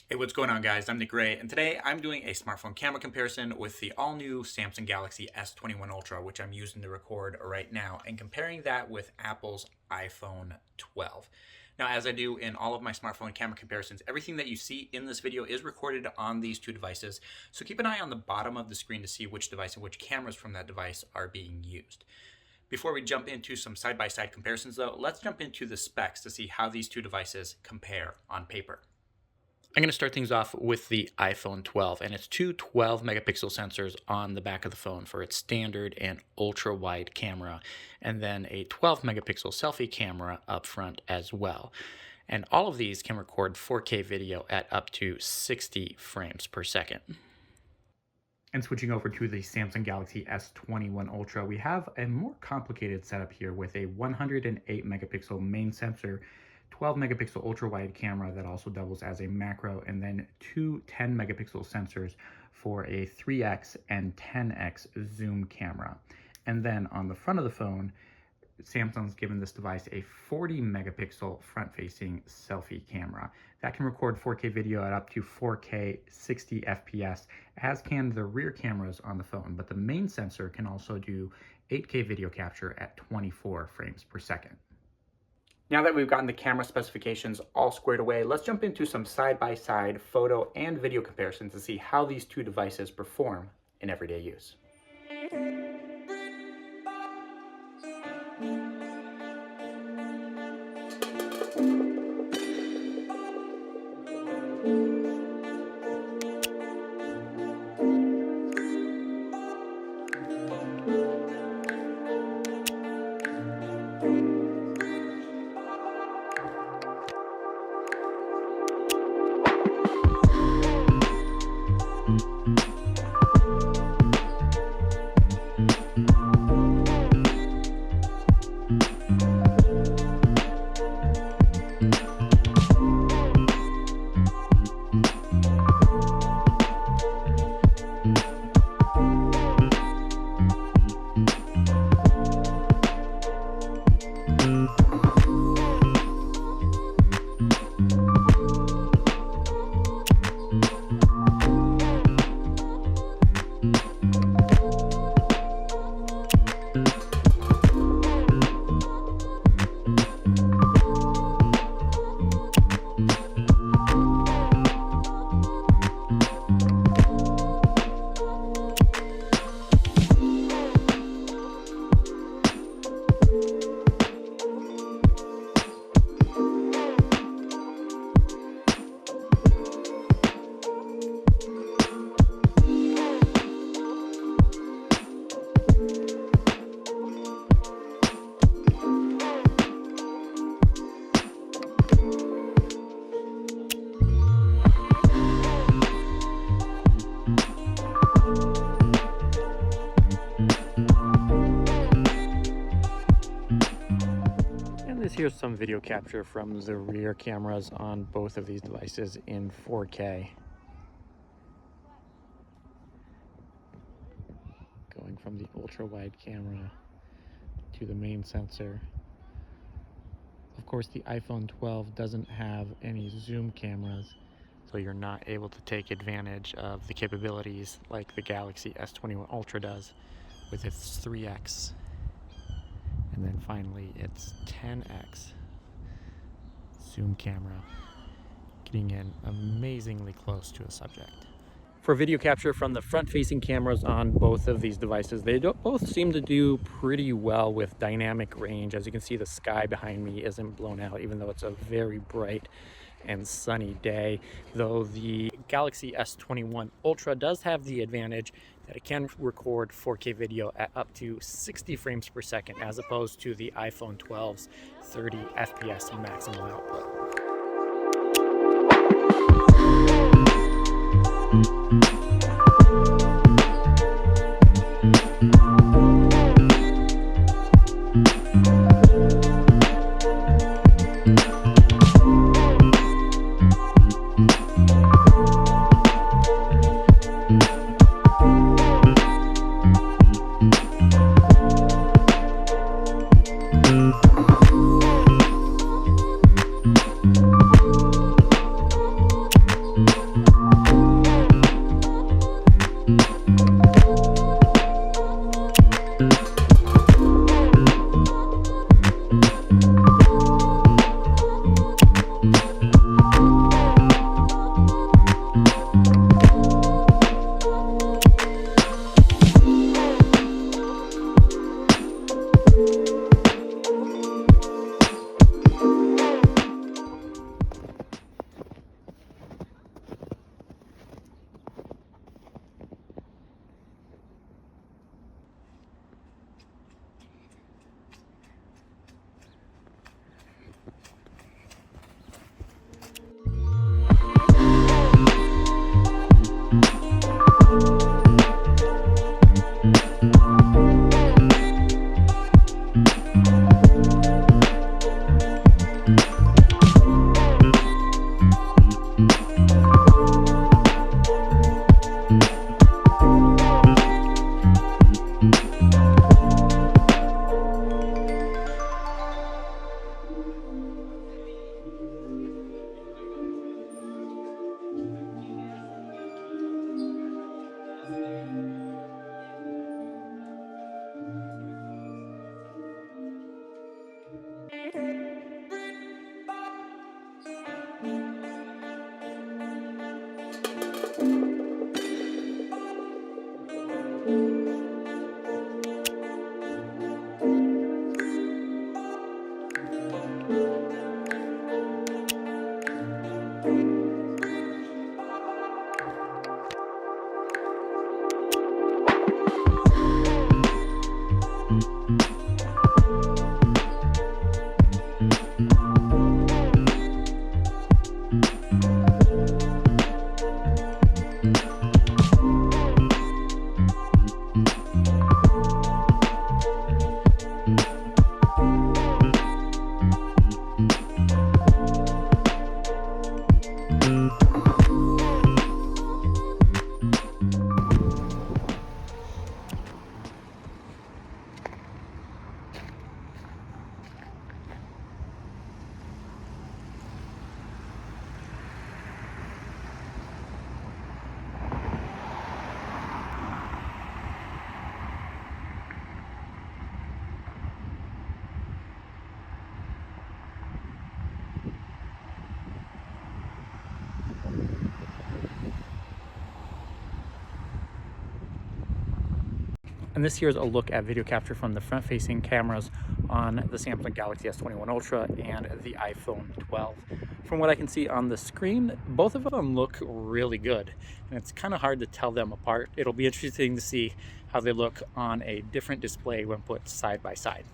Hey, what's going on, guys? I'm Nick Ray, and today I'm doing a smartphone camera comparison with the all-new Samsung Galaxy S21 Ultra, which I'm using to record right now, and comparing that with Apple's iPhone 12. Now, as I do in all of my smartphone camera comparisons, everything that you see in this video is recorded on these two devices, so keep an eye on the bottom of the screen to see which device and which cameras from that device are being used. Before we jump into some side-by-side comparisons, though, let's jump into the specs to see how these two devices compare on paper. I'm going to start things off with the iPhone 12, and it's two 12 megapixel sensors on the back of the phone for its standard and ultra wide camera, and then a 12 megapixel selfie camera up front as well. And all of these can record 4K video at up to 60 frames per second. And switching over to the Samsung Galaxy S21 Ultra, we have a more complicated setup here with a 108 megapixel main sensor, 12 megapixel ultra wide camera that also doubles as a macro, and then two 10 megapixel sensors for a 3x and 10x zoom camera. And then on the front of the phone, Samsung's given this device a 40 megapixel front facing selfie camera that can record 4K video at up to 4K 60 FPS, as can the rear cameras on the phone, but the main sensor can also do 8K video capture at 24 frames per second. Now that we've gotten the camera specifications all squared away, let's jump into some side-by-side photo and video comparisons to see how these two devices perform in everyday use. Here's some video capture from the rear cameras on both of these devices in 4K. Going from the ultra wide camera to the main sensor. Of course, the iPhone 12 doesn't have any zoom cameras, so you're not able to take advantage of the capabilities like the Galaxy S21 Ultra does with its 3x. And then finally, it's 10x zoom camera, getting in amazingly close to a subject. For video capture from the front-facing cameras on both of these devices, they both seem to do pretty well with dynamic range. As you can see, the sky behind me isn't blown out, even though it's a very bright and sunny day. Though the Galaxy S21 Ultra does have the advantage that it can record 4K video at up to 60 frames per second, as opposed to the iPhone 12's 30 FPS maximum output. And this here is a look at video capture from the front-facing cameras on the Samsung Galaxy S21 Ultra and the iPhone 12. From what I can see on the screen, both of them look really good, and it's kind of hard to tell them apart. It'll be interesting to see how they look on a different display when put side by side.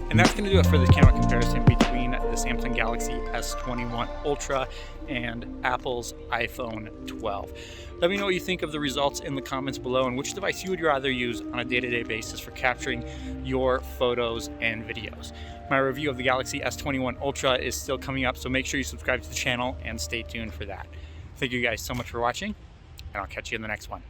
And that's going to do it for the camera comparison between the Samsung Galaxy S21 Ultra and Apple's iPhone 12. Let me know what you think of the results in the comments below, and which device you would rather use on a day-to-day basis for capturing your photos and videos. My review of the Galaxy S21 Ultra is still coming up, so make sure you subscribe to the channel and stay tuned for that. Thank you guys so much for watching, and I'll catch you in the next one.